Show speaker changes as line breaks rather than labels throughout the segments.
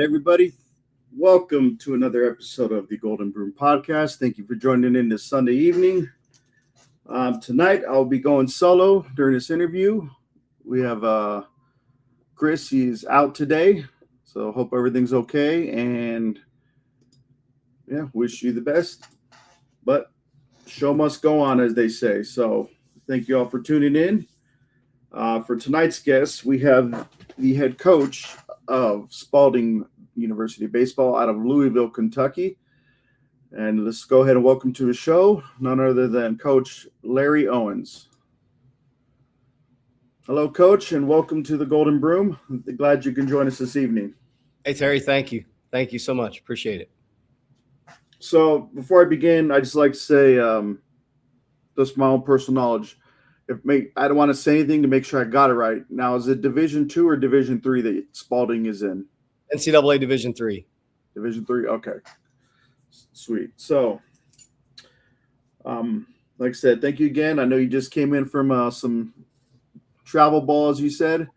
everybody. Welcome to another episode of the Golden Broom Podcast. Thank you for joining in this Sunday evening. Tonight, I'll be going solo during this interview. We have Chris. He's out today, so hope everything's okay. And yeah, wish you the best. But show must go on, as they say. So thank you all for tuning in. For tonight's guest, we have the head coach of Spalding University Baseball out of Louisville, Kentucky. And let's go ahead and welcome to the show none other than Coach Larry Owens. Hello, Coach, and welcome to the Golden Broom. I'm glad you can join us this evening.
Hey, Terry, thank you. Thank you so much. Appreciate it.
So before I begin, I'd just like to say just my own personal knowledge. I don't want to say anything to make sure I got it right. Now, is it Division II or Division III that Spalding is in?
NCAA Division III.
Division III, okay. Sweet. So, like I said, thank you again. I know you just came in from some travel ball, as you said.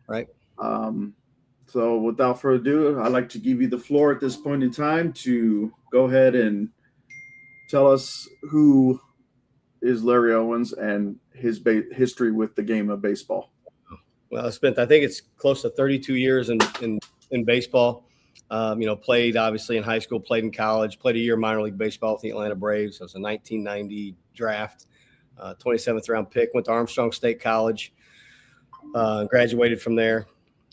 Right.
So without further ado, I'd like to give you the floor at this point in time to go ahead and tell us who is Larry Owens and his history with the game of baseball.
Well, I think it's close to 32 years in baseball. Played obviously in high school, played in college, played a year minor league baseball with the Atlanta Braves. So it was a 1990 draft, 27th round pick, went to Armstrong State College, graduated from there.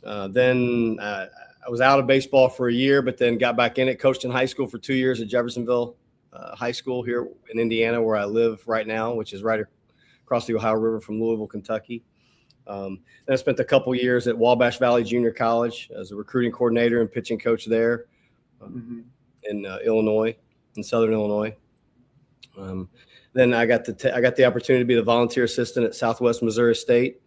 Then I was out of baseball for a year, but then got back in it, coached in high school for 2 years at Jeffersonville High School here in Indiana, where I live right now, which is right across the Ohio River from Louisville, Kentucky. Then I spent a couple years at Wabash Valley Junior College as a recruiting coordinator and pitching coach there in Illinois, in Southern Illinois. Then I got the opportunity to be the volunteer assistant at Southwest Missouri State.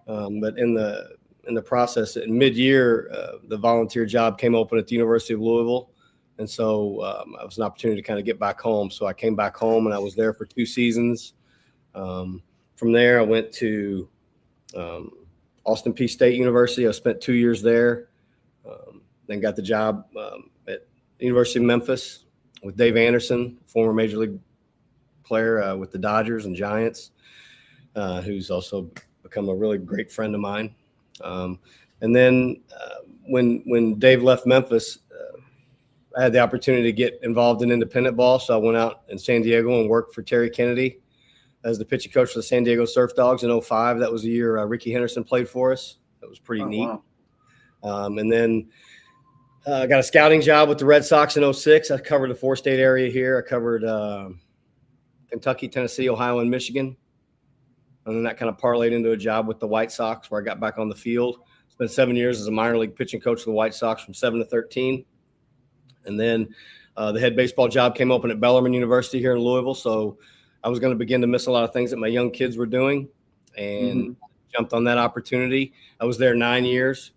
But in the process, in mid-year, the volunteer job came open at the University of Louisville. And so it was an opportunity to kind of get back home. So I came back home, and I was there for 2 seasons. From there, I went to Austin Peay State University. I spent 2 years there. Then got the job at the University of Memphis with Dave Anderson, former Major League player with the Dodgers and Giants, who's also become a really great friend of mine. And then when Dave left Memphis, I had the opportunity to get involved in independent ball. So I went out in San Diego and worked for Terry Kennedy as the pitching coach for the San Diego Surf Dogs in 2005. That was the year Ricky Henderson played for us. That was pretty neat. Wow. And then I got a scouting job with the Red Sox in 2006. I covered the 4-state area here. I covered Kentucky, Tennessee, Ohio, and Michigan. And then that kind of parlayed into a job with the White Sox where I got back on the field. Spent 7 years as a minor league pitching coach for the White Sox from 7 to 13. And then the head baseball job came open at Bellarmine University here in Louisville. So I was going to begin to miss a lot of things that my young kids were doing and jumped on that opportunity. I was there 9 years.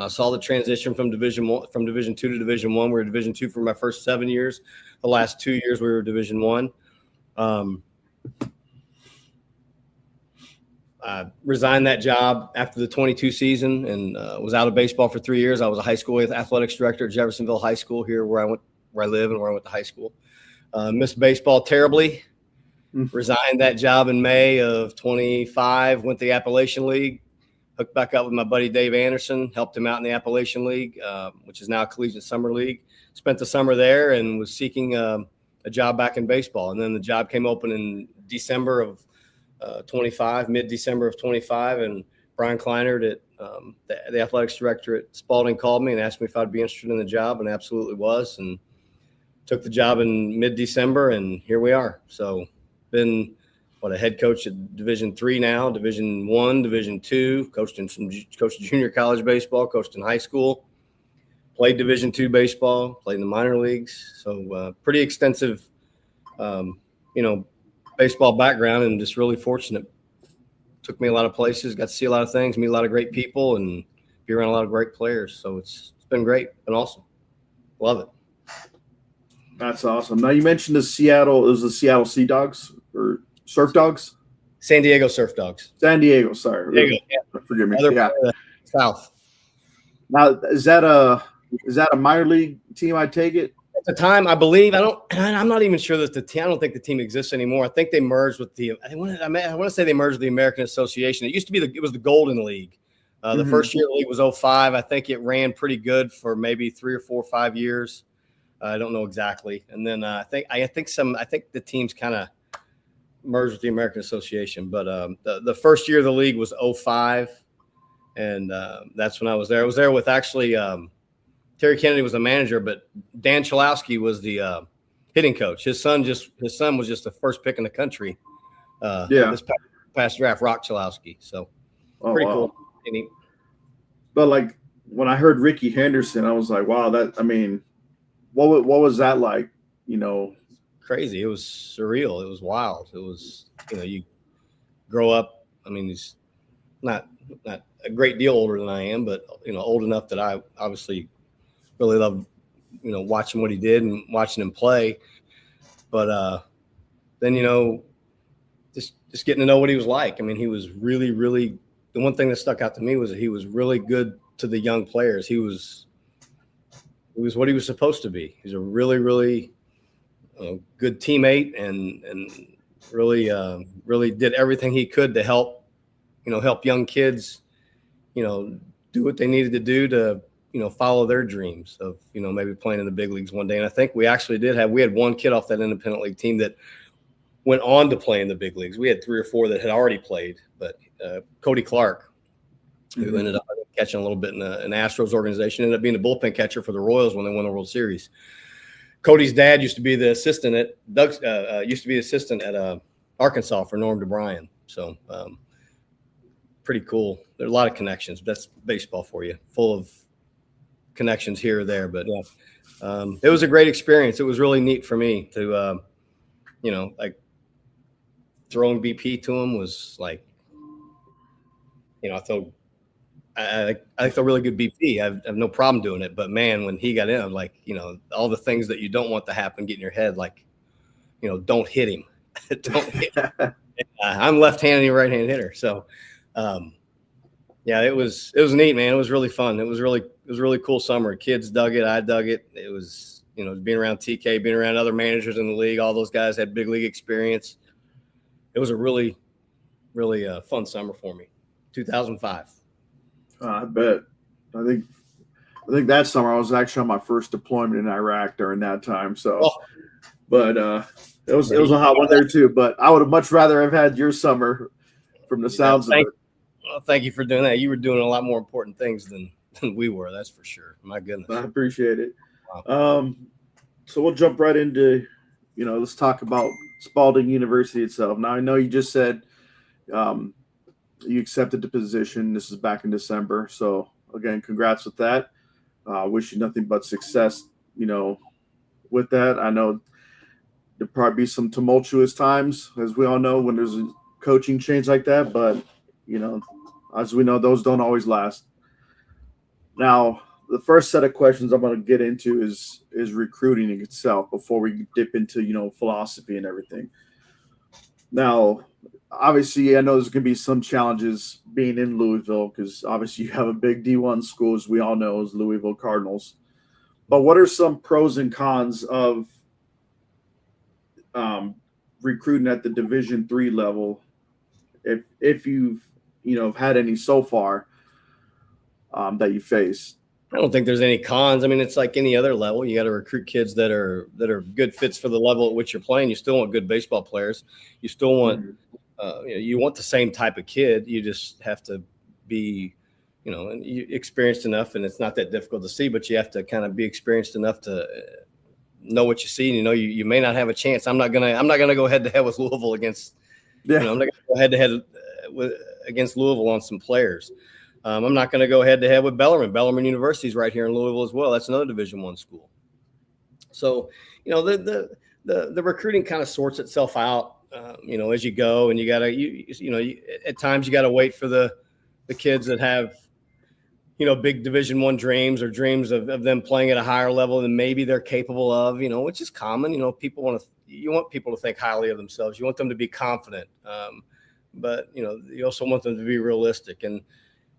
Saw the transition from Division II to Division I. We were Division II for my first 7 years. The last 2 years we were Division I. I resigned that job after the 22 season and was out of baseball for 3 years. I was a high school athletics director at Jeffersonville High School here where I live and where I went to high school. Missed baseball terribly. Resigned that job in May of 25, went to the Appalachian League, hooked back up with my buddy Dave Anderson, helped him out in the Appalachian League, which is now a collegiate summer league. Spent the summer there and was seeking a job back in baseball. And then the job came open in December of 25, mid-December of 25, and Brian Kleinert at the athletics director at Spalding called me and asked me if I'd be interested in the job, and absolutely was, and took the job in mid-December, and here we are. So been a head coach at Division III now, Division I, Division II, coached junior college baseball, coached in high school, played Division II baseball, played in the minor leagues. So pretty extensive, baseball background, and just really fortunate. Took me a lot of places, got to see a lot of things, meet a lot of great people, and be around a lot of great players. So it's been great and awesome. Love it.
That's awesome. Now you mentioned the Seattle Sea Dogs or Surf Dogs?
San Diego Surf Dogs.
San Diego, sorry.
Diego, yeah.
Forgive me.
Yeah. South.
Now, is that Is that a minor league team? I take it.
At the time, I believe I'm not even sure that the team. I don't think the team exists anymore. I think they merged with I want to say they merged with the American Association. It used to be it was the Golden League. The first year of the league was 05. I think it ran pretty good for maybe 3 or 4 or 5 years. I don't know exactly. And then I think the teams kind of merged with the American Association. But the first year of the league was 05, and that's when I was there. I was there with actually Terry Kennedy was the manager, but Dan Chalowski was the hitting coach. His son was just the first pick in the country. This past draft, Rock Chalowski. So pretty cool.
But like when I heard Ricky Henderson, I was like, wow, what was that like?
Crazy. It was surreal. It was wild. It was, you grow up. I mean, he's not a great deal older than I am, but old enough that I obviously really loved, watching what he did and watching him play. But then, just getting to know what he was like. I mean, he was really, really. The one thing that stuck out to me was that he was really good to the young players. He was what he was supposed to be. He's a really, really good teammate and really did everything he could to help young kids, do what they needed to do to, follow their dreams of, maybe playing in the big leagues one day. And I think we actually we had one kid off that independent league team that went on to play in the big leagues. We had 3 or 4 that had already played, but Cody Clark, who ended up catching a little bit in an Astros organization, ended up being the bullpen catcher for the Royals when they won the World Series. Cody's dad used to be the assistant at Arkansas for Norm DeBryan. So pretty cool. There's a lot of connections. That's baseball for you, full of connections here or there. But it was a great experience. It was really neat for me to, like throwing BP to him was like, I throw really good BP. I have no problem doing it. But man, when he got in, I'm like, all the things that you don't want to happen get in your head, like, don't hit him. Don't hit him. I'm left-handed and right-handed hitter. So, it was neat, man. It was really fun. It was really cool summer. Kids dug it. I dug it. It was, being around TK, being around other managers in the league. All those guys had big league experience. It was a really, really fun summer for me. 2005.
I bet. I think that summer I was actually on my first deployment in Iraq during that time. So, but it was a hot one there too. But I would have much rather have had your summer, from the sounds of it.
Well, thank you for doing that. You were doing a lot more important things than we were. That's for sure. My goodness.
I appreciate it. Wow. So we'll jump right into, let's talk about Spalding University itself. Now I know you just said you accepted the position. This is back in December. So again, congrats with that. Wish you nothing but success, with that. I know there'll probably be some tumultuous times, as we all know, when there's a coaching change like that. But, as we know, those don't always last. Now, the first set of questions I'm going to get into is recruiting itself before we dip into, philosophy and everything. Now, obviously, I know there's going to be some challenges being in Louisville because obviously you have a big D1 school, as we all know, as Louisville Cardinals. But what are some pros and cons of recruiting at the Division III level, if you've had any so far that you faced?
I don't think there's any cons. I mean, it's like any other level. You got to recruit kids that are good fits for the level at which you're playing. You still want good baseball players. You still want you want the same type of kid. You just have to be, experienced enough, and it's not that difficult to see. But you have to kind of be experienced enough to know what you see. And you may not have a chance. I'm not gonna go head to head with Louisville against. I'm not gonna go head to head against Louisville on some players. I'm not going to go head to head with Bellarmine. Bellarmine University is right here in Louisville as well. That's another Division I school. So, the recruiting kind of sorts itself out, as you go, and you got to, at times you got to wait for the kids that have, big Division I dreams or dreams of them playing at a higher level than maybe they're capable of, which is common. You want people to think highly of themselves. You want them to be confident. But, you also want them to be realistic. And,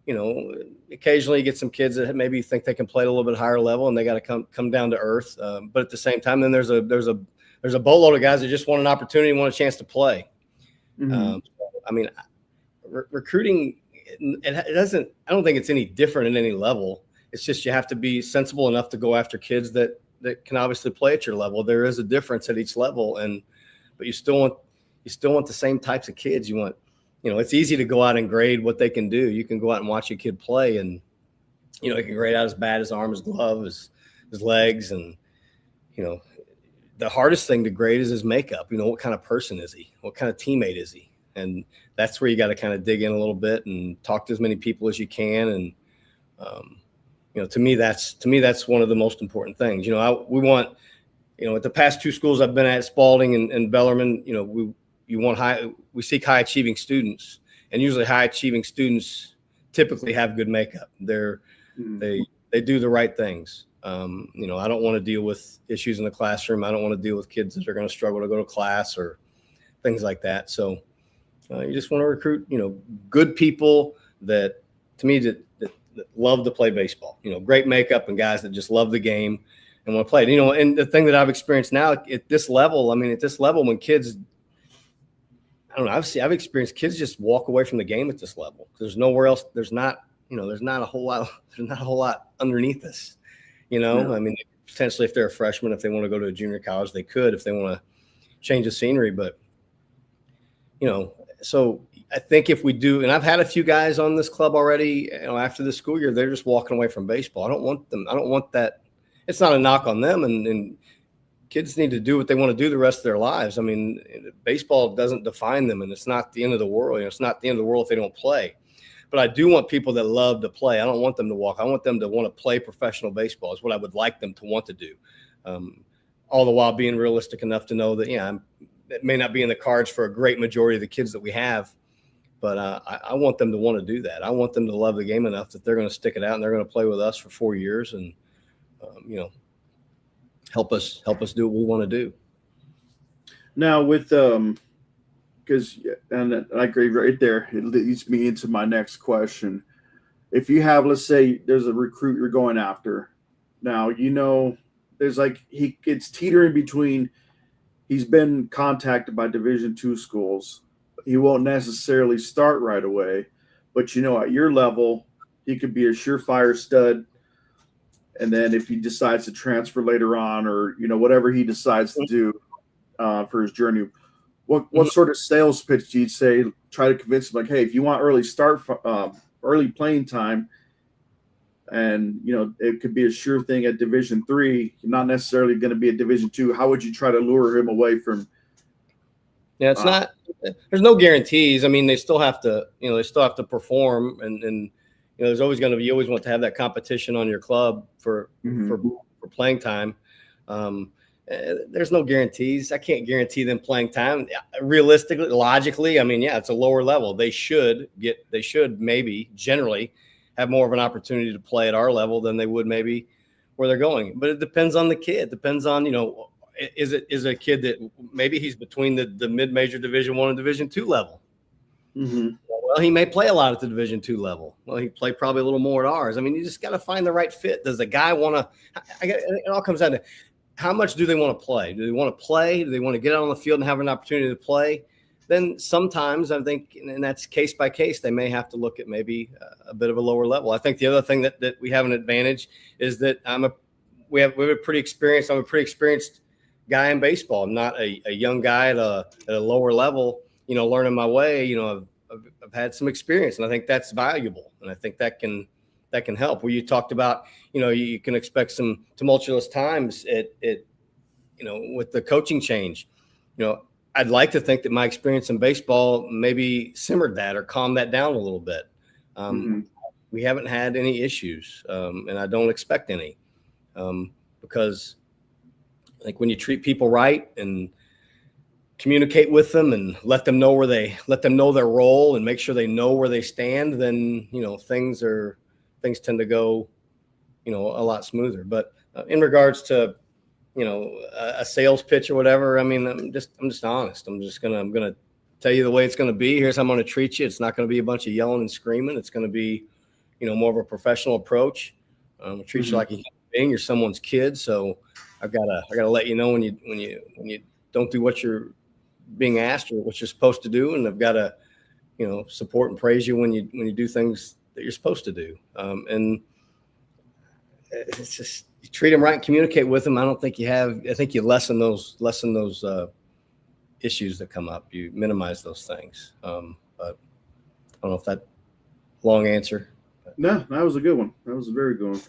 occasionally you get some kids that maybe think they can play at a little bit higher level and they got to come down to earth. But at the same time, then there's a boatload of guys that just want an opportunity, want a chance to play. I mean, recruiting, it doesn't, I don't think it's any different at any level. It's just, you have to be sensible enough to go after kids that can obviously play at your level. There is a difference at each level, but you still want the same types of kids. You want, it's easy to go out and grade what they can do. You can go out and watch a kid play and, he can grade out his bat, his arm, his glove, his legs. And, the hardest thing to grade is his makeup. What kind of person is he? What kind of teammate is he? And that's where you got to kind of dig in a little bit and talk to as many people as you can. And, to me, that's one of the most important things. We want, at the past two schools I've been at, Spalding and Bellarmine, we seek high achieving students, and usually high achieving students typically have good makeup. They do the right things. I don't want to deal with issues in the classroom. I don't want to deal with kids that are going to struggle to go to class or things like that. So you just want to recruit, good people that, to me, that love to play baseball, great makeup and guys that just love the game and want to play it. And the thing that I've experienced now at this level, when kids, I don't know, I've experienced kids just walk away from the game at this level. There's nowhere else. There's not a whole lot underneath this, Yeah. Potentially if they're a freshman, if they want to go to a junior college, they could, if they want to change the scenery. But, so I think if we do, and I've had a few guys on this club already, after the school year, they're just walking away from baseball. I don't want that. It's not a knock on them, and kids need to do what they want to do the rest of their lives. Baseball doesn't define them, and it's not the end of the world. It's not the end of the world if they don't play. But I do want people that love to play. I don't want them to walk. I want them to want to play professional baseball is what I would like them to want to do. All the while being realistic enough to know that, it may not be in the cards for a great majority of the kids that we have. But I want them to want to do that. I want them to love the game enough that they're going to stick it out and they're going to play with us for 4 years and, help us do what we want to do.
Now with because and I agree right there. It leads me into my next question. If you have, let's say, there's a recruit you're going after. Now there's it's teetering between. He's been contacted by Division II schools. He won't necessarily start right away, but at your level, he could be a surefire stud. And then if he decides to transfer later on, or whatever he decides to do for his journey, what sort of sales pitch do you say? Try to convince him, hey, if you want early playing time, and it could be a sure thing at Division III, not necessarily going to be at Division II. How would you try to lure him away from?
Yeah, it's not. There's no guarantees. They still have to perform, and there's always going to be. You always want to have that competition on your club for playing time. There's no guarantees. I can't guarantee them playing time. Realistically, logically, it's a lower level. They should maybe generally have more of an opportunity to play at our level than they would maybe where they're going. But it depends on the kid. It depends on, is it a kid that maybe he's between the mid-major Division I and Division II level?
Mm-hmm.
Well, he may play a lot at the Division II level. Well, he play probably a little more at ours. You just got to find the right fit. Does the guy want to? It all comes down to how much do they want to play? Do they want to play? Do they want to get out on the field and have an opportunity to play? Then sometimes I think, and that's case by case, they may have to look at maybe a bit of a lower level. I think the other thing that we have an advantage is that we have a pretty experienced. I'm a pretty experienced guy in baseball. I'm not a young guy at a lower level. Learning my way. I've had some experience, and I think that's valuable, and I think that can help. Where you talked about, you can expect some tumultuous times at with the coaching change. I'd like to think that my experience in baseball maybe simmered that or calmed that down a little bit. We haven't had any issues, and I don't expect any, because I think when you treat people right and communicate with them and let them know their role and make sure they know where they stand, then things tend to go a lot smoother. But in regards to a sales pitch or whatever, I'm just honest. I'm gonna tell you the way it's gonna be. Here's how I'm gonna treat you. It's not gonna be a bunch of yelling and screaming. It's gonna be more of a professional approach. Treat you like a human being. You're someone's kid, so I gotta let you know when you don't do what you're being asked or what you're supposed to do, and I've got to support and praise you when you do things that you're supposed to do. And it's just you treat them right and communicate with them. I think you lessen those issues that come up. You minimize those things. But I don't know if that long answer.
No, that was a good one. That was a very good one.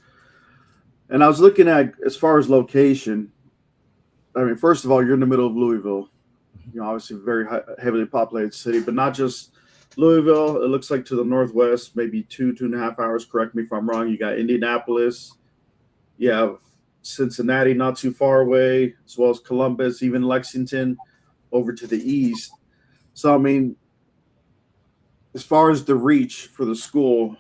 And I was looking at, as far as location, I mean, first of all, you're in the middle of Louisville. Obviously a very heavily populated city, but not just Louisville. It looks like to the northwest, maybe 2.5 hours. Correct me if I'm wrong. You got Indianapolis. You have Cincinnati not too far away, as well as Columbus, even Lexington over to the east. So, I mean, as far as the reach for the school,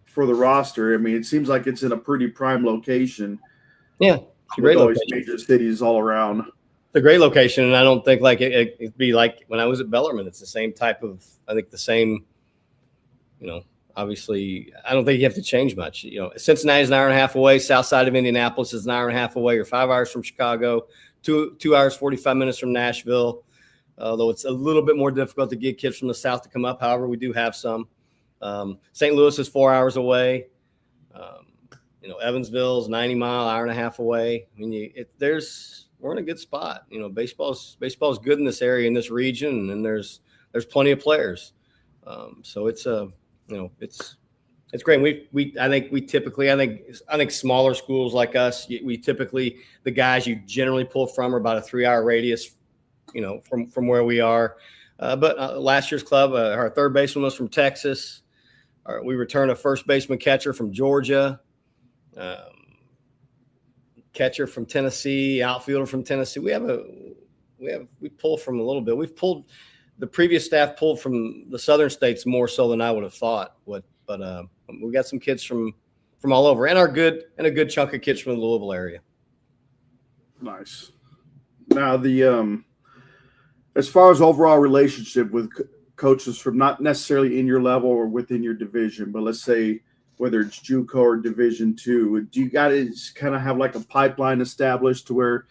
for the roster, I mean, it seems like it's in a pretty prime location.
Yeah, it's a great location.
Major cities all around.
It's a great location, and I don't think it'd be like when I was at Bellarmine. It's the same type of, I think the same, obviously, I don't think you have to change much. Cincinnati's an hour and a half away. South side of Indianapolis is an hour and a half away. You're 5 hours from Chicago, 2 hours, 45 minutes from Nashville, although it's a little bit more difficult to get kids from the south to come up. However, we do have some. St. Louis is 4 hours away. Evansville's 90-mile, hour and a half away. I mean, we're in a good spot. Baseball's good in this area, in this region, and there's plenty of players. So it's it's great. I think smaller schools like us, we typically, the guys you generally pull from are about a 3-hour radius, from where we are. But last year's club, our third baseman was from Texas. We returned a first baseman catcher from Georgia, catcher from Tennessee, outfielder from Tennessee. We pull from a little bit. The previous staff pulled from the southern states more so than I would have thought. But we got some kids from all over, and a good chunk of kids from the Louisville area.
Nice. Now as far as overall relationship with coaches from not necessarily in your level or within your division, but let's say whether it's JUCO or Division II, do you guys kind of have like a pipeline established to where,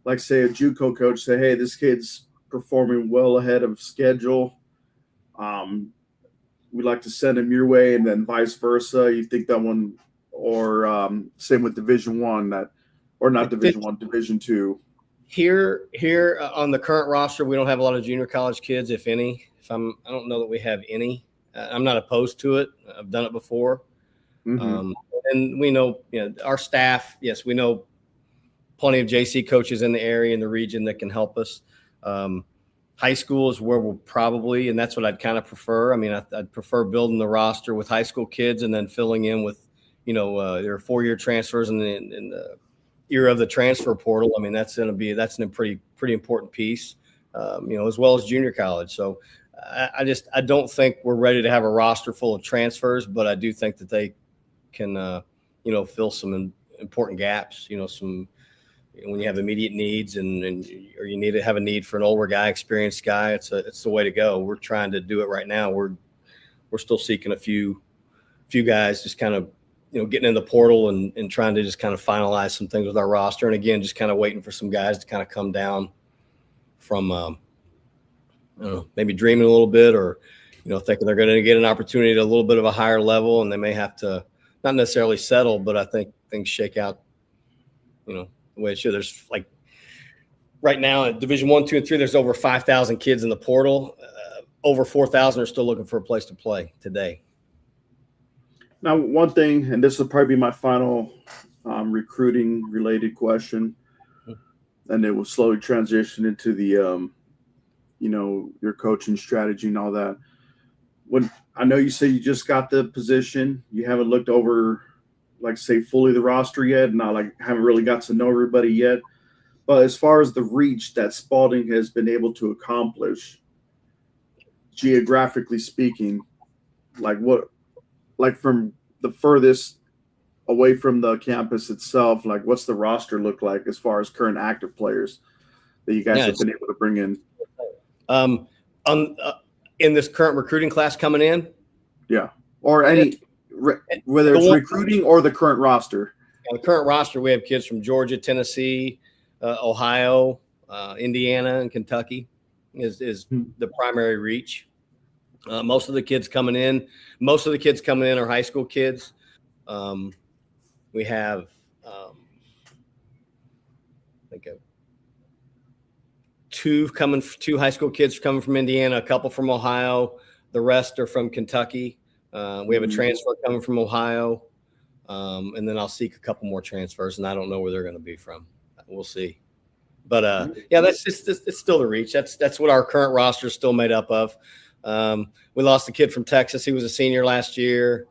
like, say a JUCO coach say, hey, this kid's performing well ahead of schedule. We'd like to send him your way, and then vice versa. You think that one, or same with Division I, Division II.
Here on the current roster, we don't have a lot of junior college kids, if any. I don't know that we have any. I'm not opposed to it. I've done it before. And we know, our staff. Yes, we know plenty of JC coaches in the area, in the region, that can help us. High school is where we'll probably, and that's what I'd kind of prefer. I mean, I'd prefer building the roster with high school kids and then filling in with, there are 4-year transfers in the era of the transfer portal. I mean, that's a pretty important piece, as well as junior college. So I don't think we're ready to have a roster full of transfers, but I do think that they can, fill some important gaps, when you have immediate needs or you need to have a need for an older guy, experienced guy, it's the way to go. We're trying to do it right now. We're still seeking a few guys, just kind of, getting in the portal and trying to just kind of finalize some things with our roster. And again, just kind of waiting for some guys to kind of come down from, maybe dreaming a little bit, or, thinking they're going to get an opportunity at a little bit of a higher level, and they may have to not necessarily settle, but I think things shake out, the way it should. There's like right now at Division I, II, and III, there's over 5,000 kids in the portal. Over 4,000 are still looking for a place to play today.
Now, one thing, and this will probably be my final recruiting related question, and it will slowly transition into the, your coaching strategy and all that. When I know you say you just got the position, you haven't looked over, like, say, fully the roster yet, not like haven't really got to know everybody yet. But as far as the reach that Spalding has been able to accomplish, geographically speaking, from the furthest away from the campus itself, like, what's the roster look like as far as current active players that you guys have been able to bring in?
In this current recruiting class coming in?
Yeah. Or any whether it's recruiting or the current roster?
On the current roster, we have kids from Georgia, Tennessee, Ohio, Indiana, and Kentucky is the primary reach. Most of the kids coming in are high school kids. We have two high school kids coming from Indiana, a couple from Ohio. The rest are from Kentucky. We have a transfer coming from Ohio. And then I'll seek a couple more transfers, and I don't know where they're going to be from. We'll see. But that's just it's still the reach. That's what our current roster is still made up of. We lost a kid from Texas. He was a senior last year.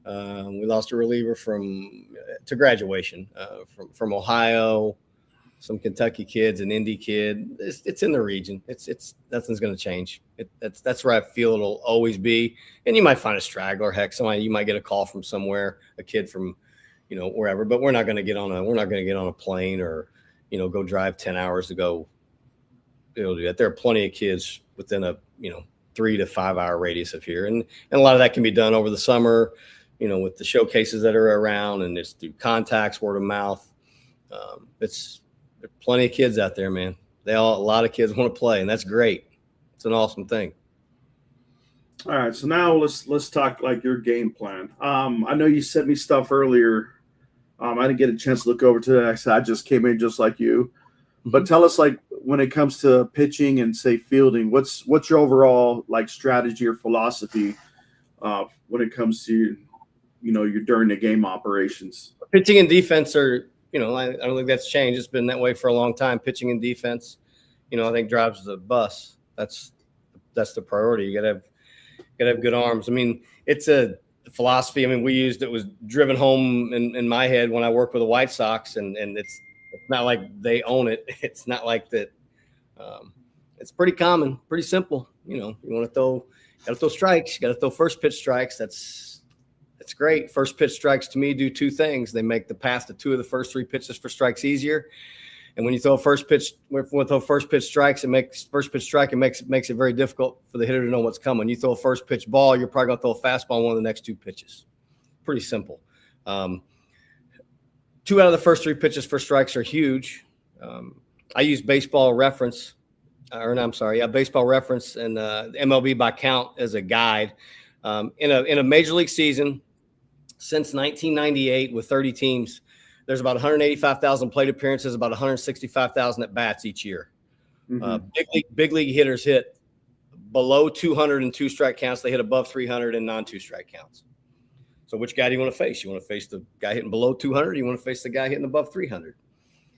We lost a reliever to graduation from Ohio. Some Kentucky kids, an Indy kid. It's in the region. It's nothing's going to change. That's where I feel it'll always be. And you might find a straggler. Heck, you might get a call from somewhere, a kid from, wherever. But we're not going to get on a plane or, go drive 10 hours to go. Do that. There are plenty of kids within a 3 to 5 hour radius of here, and a lot of that can be done over the summer. With the showcases that are around, and it's through contacts, word of mouth. There's plenty of kids out there, man. A lot of kids want to play, and that's great. It's an awesome thing.
All right, so now let's talk like your game plan. I know you sent me stuff earlier. I didn't get a chance to look over to that. I just came in just like you. But tell us, like, when it comes to pitching and say fielding, what's your overall like strategy or philosophy when it comes to your during the game operations?
Pitching and defense are. I don't think that's changed. It's been that way for a long time. Pitching and defense, I think drives the bus. That's the priority. You gotta have good arms. I mean, it's a philosophy. I mean, it was driven home in my head when I worked with the White Sox, and it's not like they own it. It's not like that. It's pretty common, pretty simple. You want to gotta throw strikes. You gotta throw first pitch strikes. That's great. First pitch strikes to me do two things. They make the pass to two of the first three pitches for strikes easier. And when you throw first pitch strikes, it makes it very difficult for the hitter to know what's coming. You throw a first pitch ball, you're probably going to throw a fastball on one of the next two pitches. Pretty simple. 2 out of the first 3 pitches for strikes are huge. I use baseball reference and MLB by count as a guide. In a major league season, since 1998 with 30 teams, there's about 185,000 plate appearances, about 165,000 at bats each year. Big league hitters hit below 200 in 2-strike counts. They hit above 300 in non-2-strike counts. So which guy do you want to face? You want to face the guy hitting below 200? Or you want to face the guy hitting above 300?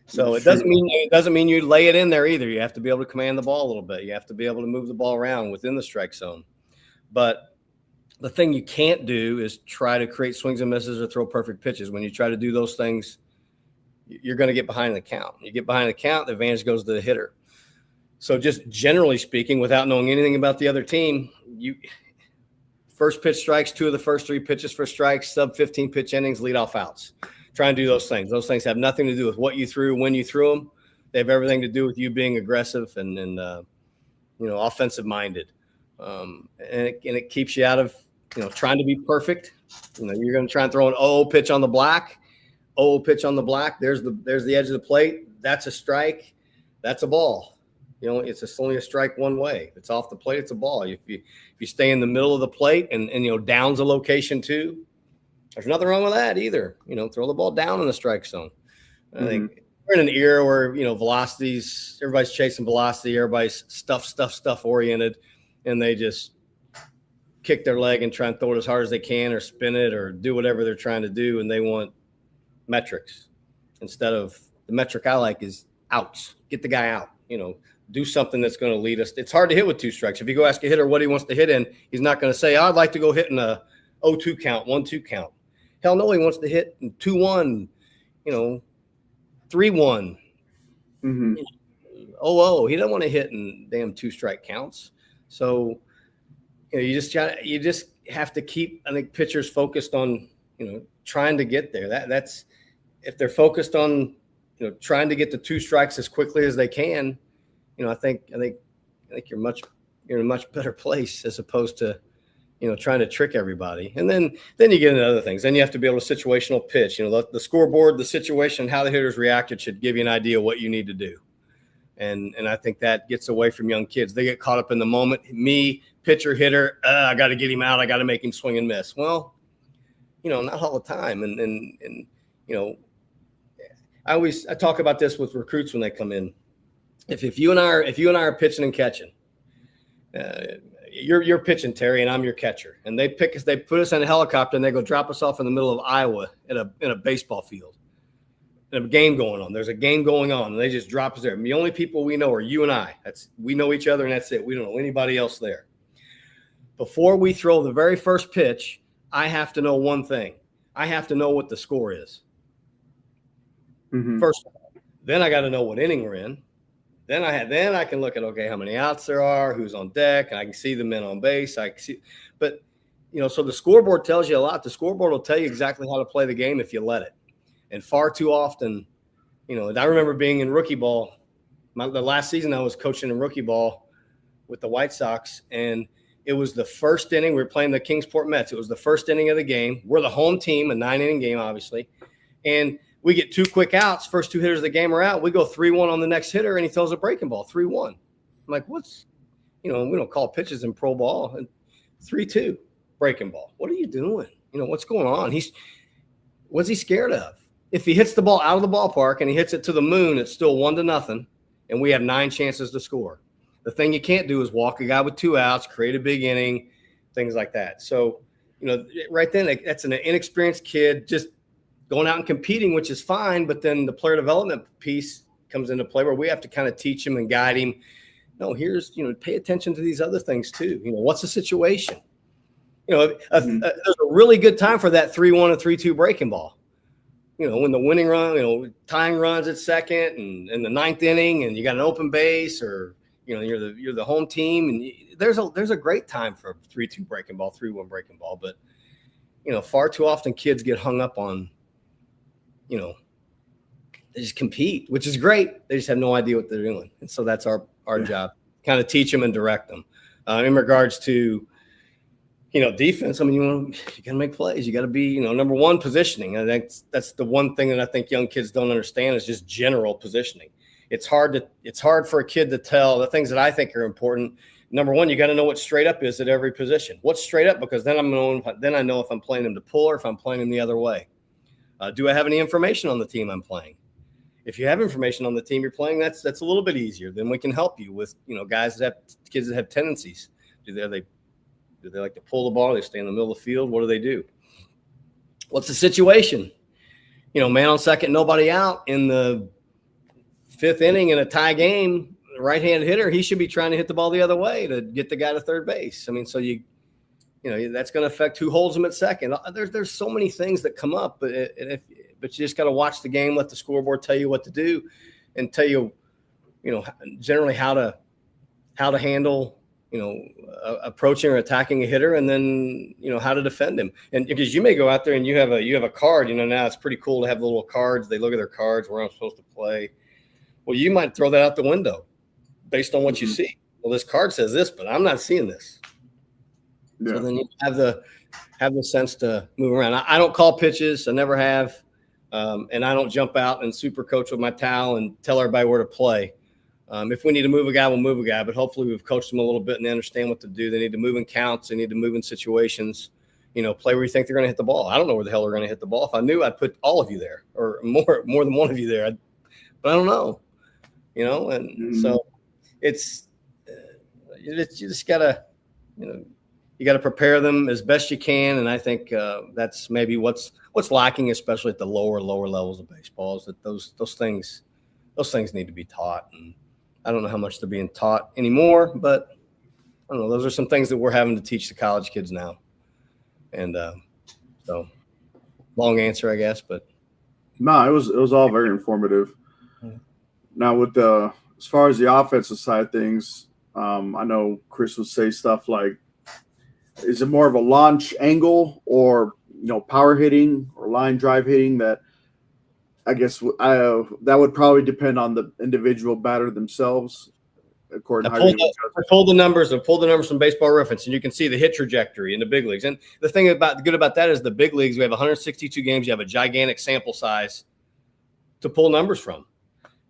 So it doesn't mean you lay it in there either. You have to be able to command the ball a little bit. You have to be able to move the ball around within the strike zone. But the thing you can't do is try to create swings and misses or throw perfect pitches. When you try to do those things, you're going to get behind the count. You get behind the count, the advantage goes to the hitter. So just generally speaking, without knowing anything about the other team, first pitch strikes, 2 of the first 3 pitches for strikes, sub 15 pitch innings, leadoff outs. Try and do those things. Those things have nothing to do with what you threw, when you threw them. They have everything to do with you being aggressive and offensive minded. And it keeps you out of trying to be perfect. You're going to try and throw an 0 pitch on the black. 0 pitch on the black. There's the edge of the plate. That's a strike. That's a ball. It's only a strike one way. If it's off the plate, it's a ball. If you stay in the middle of the plate and down's a location too, there's nothing wrong with that either. Throw the ball down in the strike zone. I think we're in an era where velocities. Everybody's chasing velocity. Everybody's stuff oriented, and they just kick their leg and try and throw it as hard as they can or spin it or do whatever they're trying to do. And they want metrics instead of the metric I like is outs. Get the guy out, do something that's going to lead us. It's hard to hit with 2 strikes. If you go ask a hitter what he wants to hit in, he's not going to say, I'd like to go hit in a 0-2 count, 1-2 count. Hell no, he wants to hit in 2-1, 3-1. 0-0. He doesn't want to hit in damn 2-strike counts. So, you just have to keep, I think, pitchers focused on, trying to get there. That's if they're focused on, trying to get the 2 strikes as quickly as they can. I think you're in a much better place as opposed to, trying to trick everybody. And then you get into other things. Then you have to be able to situational pitch. The scoreboard, the situation, how the hitters reacted should give you an idea of what you need to do. And I think that gets away from young kids. They get caught up in the moment. Me, pitcher, hitter, I got to get him out. I got to make him swing and miss. Well, not all the time. And I talk about this with recruits when they come in. If you and I are pitching and catching, you're pitching, Terry, and I'm your catcher, and they put us in a helicopter and they go drop us off in the middle of Iowa in a baseball field. A game going on. There's a game going on, and they just drop us there. And the only people we know are you and I. We know each other, and that's it. We don't know anybody else there. Before we throw the very first pitch, I have to know one thing. I have to know what the score is. First of all. Then I got to know what inning we're in. Then I can look at, okay, how many outs there are, who's on deck, and I can see the men on base. I can see, but so the scoreboard tells you a lot. The scoreboard will tell you exactly how to play the game if you let it. And far too often, I remember being in rookie ball. The last season I was coaching in rookie ball with the White Sox, and it was the first inning. We were playing the Kingsport Mets. It was the first inning of the game. We're the home team, a 9-inning game, obviously. And we get 2 quick outs. First 2 hitters of the game are out. We go 3-1 on the next hitter, and he throws a breaking ball, 3-1. I'm like, what's – we don't call pitches in pro ball. And 3-2, breaking ball. What are you doing? What's going on? What's he scared of? If he hits the ball out of the ballpark and he hits it to the moon, it's still 1-0, and we have 9 chances to score. The thing you can't do is walk a guy with 2 outs, create a big inning, things like that. So, right then, that's an inexperienced kid just going out and competing, which is fine, but then the player development piece comes into play where we have to kind of teach him and guide him. No, here's, pay attention to these other things too. What's the situation? There's a really good time for that 3-1 or 3-2 breaking ball. When the winning run, tying runs at second and in the 9th inning, and you got an open base, or you're the home team, and there's a great time for a 3-2 breaking ball, 3-1 breaking ball. But far too often kids get hung up on, they just compete, which is great. They just have no idea what they're doing, and so that's our job, kind of teach them and direct them. In regards to defense, I mean, you got to make plays. You got to be, number one, positioning. I think that's the one thing that I think young kids don't understand is just general positioning. It's hard for a kid to tell the things that I think are important. Number one, you got to know what straight up is at every position. What's straight up? Because then I know if I'm playing them to pull or if I'm playing them the other way. Do I have any information on the team I'm playing? If you have information on the team you're playing, that's a little bit easier. Then we can help you with, kids that have tendencies. Do they like to pull the ball? They stay in the middle of the field. What do they do? What's the situation? Man on second, nobody out in the 5th inning in a tie game, right-handed hitter, he should be trying to hit the ball the other way to get the guy to third base. I mean, so that's going to affect who holds him at second. There's so many things that come up, but you just got to watch the game, let the scoreboard tell you what to do, and tell you, generally how to handle approaching or attacking a hitter, and then how to defend him. And because you may go out there and you have a card, now it's pretty cool to have the little cards. They look at their cards where I'm supposed to play. Well, you might throw that out the window based on what you see. Well, this card says this, but I'm not seeing this. Yeah. So then you have the sense to move around. I don't call pitches. I never have, and I don't jump out and super coach with my towel and tell everybody where to play. If we need to move a guy, we'll move a guy. But hopefully we've coached them a little bit and they understand what to do. They need to move in counts. They need to move in situations. Play where you think they're going to hit the ball. I don't know where the hell they're going to hit the ball. If I knew, I'd put all of you there, or more than one of you there. But I don't know. So it's you just gotta you gotta prepare them as best you can. And I think that's maybe what's lacking, especially at the lower levels of baseball, is that those things need to be taught. And I don't know how much they're being taught anymore, but I don't know. Those are some things that we're having to teach the college kids now. And so long answer, I guess, but
no, it was all very informative. Yeah. Now with as far as the offensive side of things, I know Chris would say stuff like, is it more of a launch angle or, power hitting or line drive hitting? That I guess that would probably depend on the individual batter themselves. according
I
to how
pulled the numbers. I pulled the numbers from Baseball Reference, and you can see the hit trajectory in the big leagues. And the thing good about that is the big leagues, we have 162 games. You have a gigantic sample size to pull numbers from.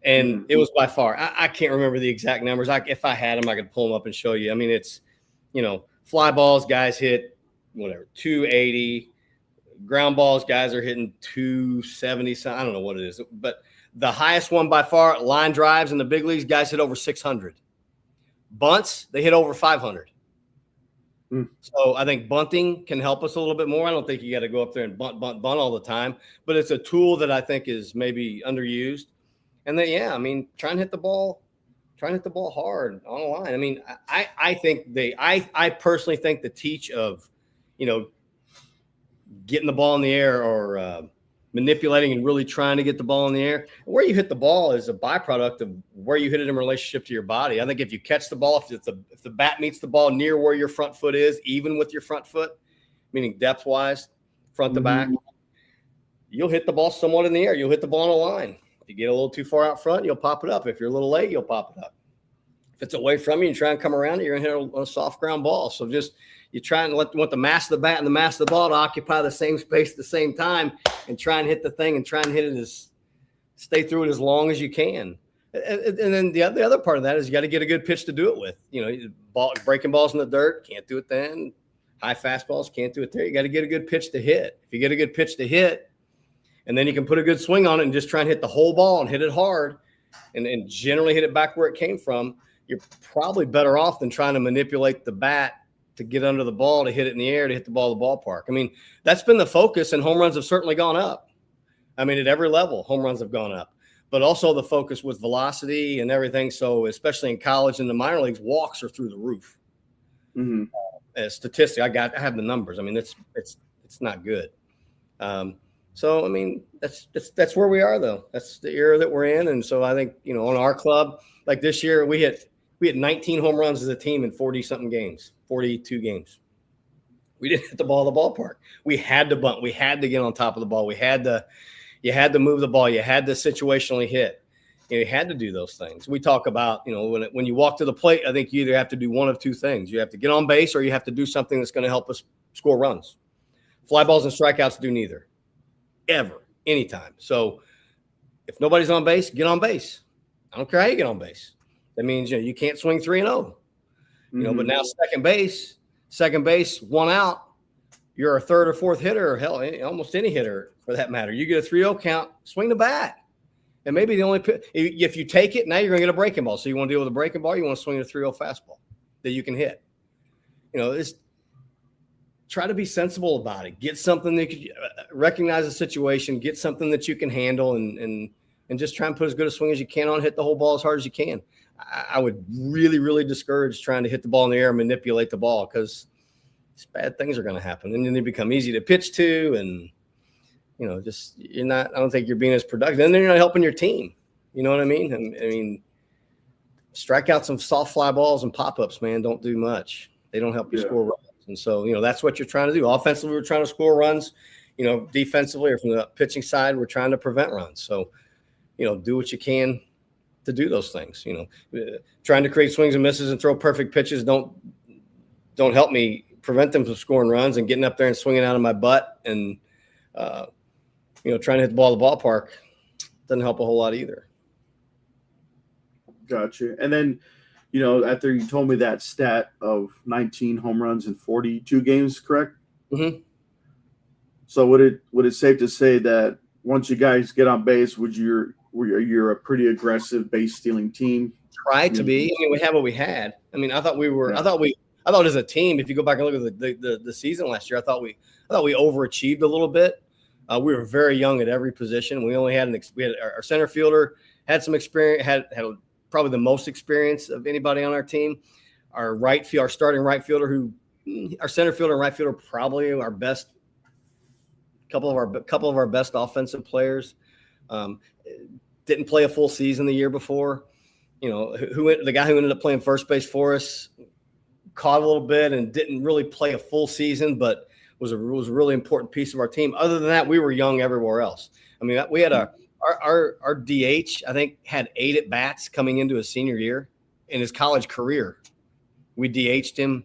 And it was by far, I can't remember the exact numbers. If I had them, I could pull them up and show you. I mean, it's, fly balls, guys hit whatever, 280. Ground balls, guys are hitting 270. I don't know what it is. But the highest one by far, line drives in the big leagues, guys hit over 600. Bunts, they hit over 500. So I think bunting can help us a little bit more. I don't think you got to go up there and bunt all the time. But it's a tool that I think is maybe underused. And then, I mean, try and hit the ball hard on the line. I mean, I personally think the teach of, getting the ball in the air or manipulating and really trying to get the ball in the air, where you hit the ball is a byproduct of where you hit it in relationship to your body. I think if you catch the ball, if the bat meets the ball near where your front foot is, even with your front foot, meaning depth wise, front to back, you'll hit the ball somewhat in the air. You'll hit the ball on a line. If you get a little too far out front, you'll pop it up. If you're a little late, you'll pop it up. If it's away from you and try and come around it, you're going to hit a soft ground ball. So just you try and want the mass of the bat and the mass of the ball to occupy the same space at the same time and try and hit the thing and try and hit it stay through it as long as you can. And then the other part of that is you got to get a good pitch to do it with. Breaking balls in the dirt, can't do it then. High fastballs, can't do it there. You got to get a good pitch to hit. If you get a good pitch to hit, and then you can put a good swing on it and just try and hit the whole ball and hit it hard and generally hit it back where it came from, you're probably better off than trying to manipulate the bat to get under the ball, to hit it in the air, to hit the ball in the ballpark. I mean, that's been the focus, and home runs have certainly gone up. I mean, at every level, home runs have gone up. But also the focus with velocity and everything. So especially in college and the minor leagues, walks are through the roof. Statistic, I have the numbers. I mean, it's not good. So I mean, that's where we are, though. That's the era that we're in, and so I think on our club, like this year, we had 19 home runs as a team in 40-something games, 42 games. We didn't hit the ball in the ballpark. We had to bunt. We had to get on top of the ball. You had to move the ball. You had to situationally hit. You had to do those things. We talk about, when you walk to the plate, I think you either have to do one of two things. You have to get on base or you have to do something that's going to help us score runs. Fly balls and strikeouts do neither. Ever, anytime. So if nobody's on base, get on base. I don't care how you get on base. That means you can't swing 3-0. But now second base, one out. You're a third or fourth hitter, or hell, almost any hitter for that matter. You get a 3-0 count, swing the bat. And maybe if you take it, now you're going to get a breaking ball. So you want to deal with a breaking ball, you want to swing a 3-0 fastball that you can hit. Try to be sensible about it. Get something that you recognize the situation, get something that you can handle, and just try and put as good a swing as you can on, hit the whole ball as hard as you can. I would really, really discourage trying to hit the ball in the air and manipulate the ball, because bad things are going to happen. And then they become easy to pitch to, and I don't think you're being as productive. And then you're not helping your team. You know what I mean? I mean, strike out some soft fly balls and pop-ups, man, don't do much. They don't help you score runs. And so, that's what you're trying to do. Offensively, we're trying to score runs. Defensively or from the pitching side, we're trying to prevent runs. So, do what you can to do those things. Trying to create swings and misses and throw perfect pitches don't help me prevent them from scoring runs, and getting up there and swinging out of my butt and, trying to hit the ball in the ballpark doesn't help a whole lot either.
Gotcha. And then, after you told me that stat of 19 home runs in 42 games, correct?
Mm-hmm.
So would it safe to say that once you guys get on base, you're a pretty aggressive base stealing team?
Try to be. I mean, we had what we had. I mean, I thought we were. Yeah. I thought as a team, if you go back and look at the season last year, I thought we overachieved a little bit. We were very young at every position. We only had our center fielder had some experience, had probably the most experience of anybody on our team. Our starting right fielder, our center fielder and right fielder, probably our best. Couple of our best offensive players. Didn't play a full season the year before. The guy who ended up playing first base for us caught a little bit and didn't really play a full season, but was a really important piece of our team. Other than that, we were young everywhere else. I mean, we had our DH, I think, had 8 at bats coming into his senior year. in his college career. We DH'd him.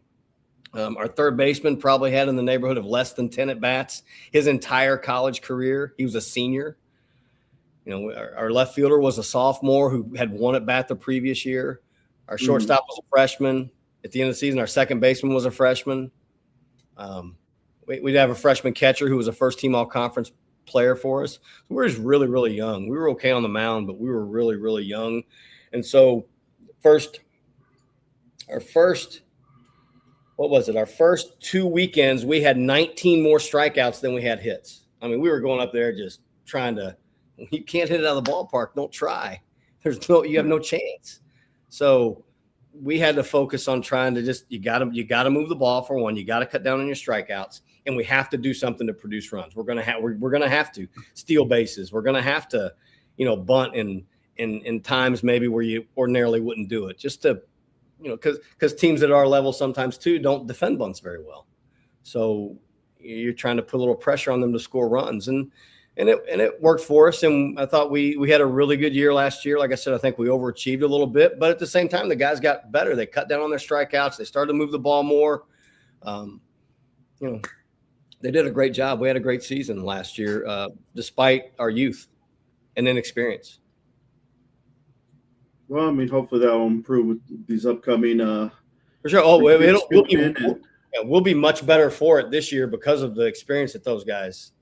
Our third baseman probably had in the neighborhood of less than 10 at-bats his entire college career. He was a senior. Our left fielder was a sophomore who had 1 at-bat the previous year. Our shortstop was a freshman. At the end of the season, our second baseman was a freshman. We'd have a freshman catcher who was a first-team all-conference player for us. We were just really, really young. We were okay on the mound, but we were really, really young. And so our first 2 weekends, we had 19 more strikeouts than we had hits. I mean, we were going up there just trying to – you can't hit it out of the ballpark. Don't try. You have no chance. So we had to focus on trying to just – you got to move the ball for one. You got to cut down on your strikeouts. And we have to do something to produce runs. We're going to have to steal bases. We're going to have to, bunt in times maybe where you ordinarily wouldn't do it, just to, because teams at our level sometimes too don't defend bunts very well. So you're trying to put a little pressure on them to score runs, and it worked for us. And I thought we had a really good year last year. Like I said, I think we overachieved a little bit, but at the same time, the guys got better. They cut down on their strikeouts. They started to move the ball more. They did a great job. We had a great season last year, despite our youth and inexperience.
Well, I mean, hopefully that will improve with these upcoming.
For sure. We'll be much better for it this year because of the experience that those guys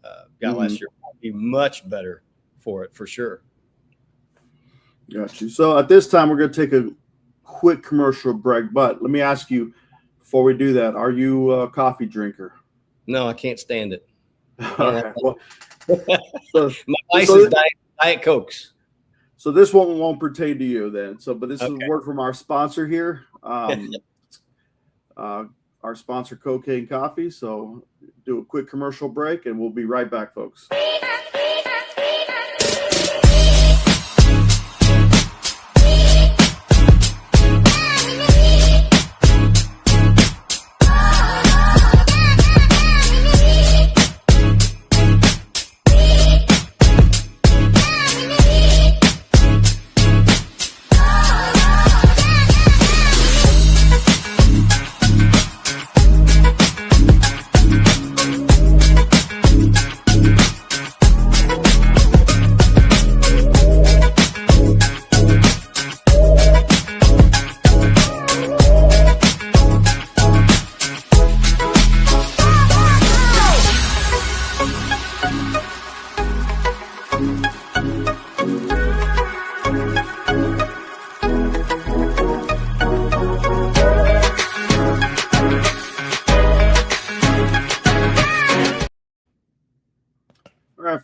got last year. We'll be much better for it, for sure.
Got you. So at this time, we're going to take a quick commercial break. But let me ask you, before we do that, are you a coffee drinker?
No, I can't stand it.
All right. Well,
my vice is Diet Cokes.
So this one won't pertain to you then. But this is a word from our sponsor here. Our sponsor, Cocaine Coffee. So do a quick commercial break, and we'll be right back, folks.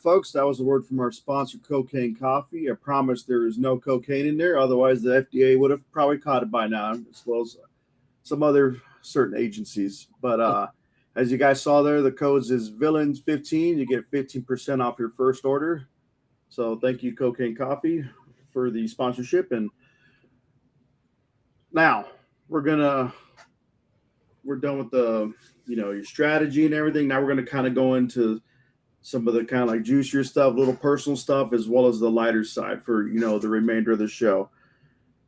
Folks, that was a word from our sponsor, Cocaine Coffee. I promise there is no cocaine in there. Otherwise, the FDA would have probably caught it by now, as well as some other certain agencies. But as you guys saw there, the code is Villains15. You get 15% off your first order. So thank you, Cocaine Coffee, for the sponsorship. And now we're done with the, your strategy and everything. Now we're going to kind of go into some of the kind of like juicier stuff, little personal stuff, as well as the lighter side for, the remainder of the show.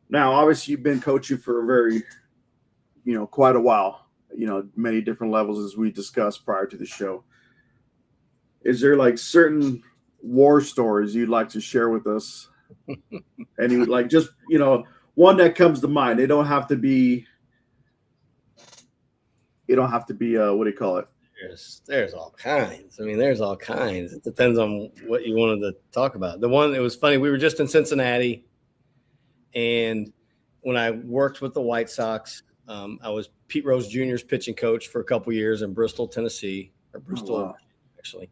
Now, obviously, you've been coaching for a very, quite a while, many different levels as we discussed prior to the show. Is there like certain war stories you'd like to share with us? And you would like just, one that comes to mind. They don't have to be, what do you call it?
There's all kinds. I mean, there's all kinds. It depends on what you wanted to talk about. The one, it was funny. We were just in Cincinnati, and when I worked with the White Sox, I was Pete Rose Jr.'s pitching coach for a couple years in Bristol, Tennessee, actually.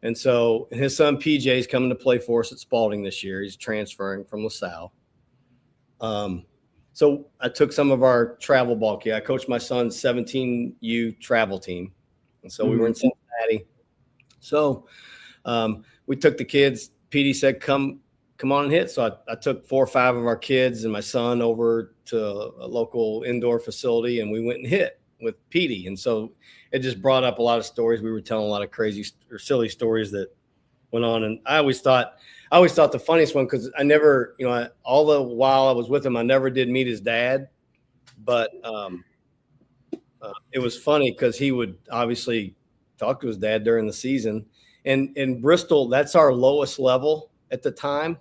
And so his son PJ is coming to play for us at Spalding this year. He's transferring from LaSalle. So I took some of our travel ball kit. I coached my son's 17U travel team. And so we were in Cincinnati. So we took the kids. Petey said, come on and hit. So I took 4 or 5 of our kids and my son over to a local indoor facility, and we went and hit with Petey. And so it just brought up a lot of stories. We were telling a lot of crazy or silly stories that went on. And I always thought I always thought the funniest one, because I never, all the while I was with him, I never did meet his dad, but it was funny because he would obviously talk to his dad during the season. And in Bristol, that's our lowest level at the time.